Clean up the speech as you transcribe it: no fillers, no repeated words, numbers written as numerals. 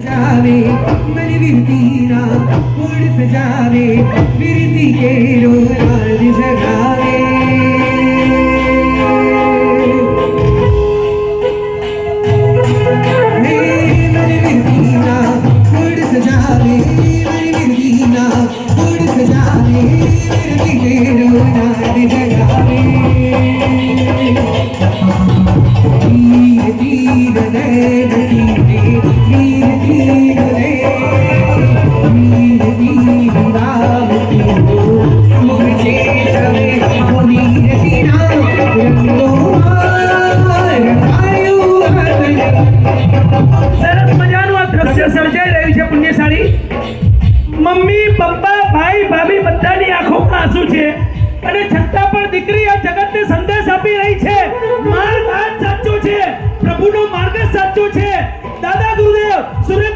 सजावे मन विरतीना फूल सजावे विरती के रोज जगावे मन विरतीना फूल सजावे मन विरतीना फूल सजावे विरती के रोज जगावे धीरे धीरे नैन सीने धीरे धीरे धीरे धीरे राम को मुझे सवे धीरे धीरे रंगो मार आयु हतने સરસ મજાનું આ દ્રશ્ય સર્જાઈ રહ્યું છે પુણ્યશાળી મમ્મી પપ્પા ભાઈ ભાભી બધાની આંખોમાં આંસુ છે અને છતાં પણ દીકરી આ જગતને સંદેશ આપી રહી છે માર્ગ આ જ સાચો છે પ્રભુનો માર્ગ જ સાચો છે દાદા ગુરુદેવ સૂર્ય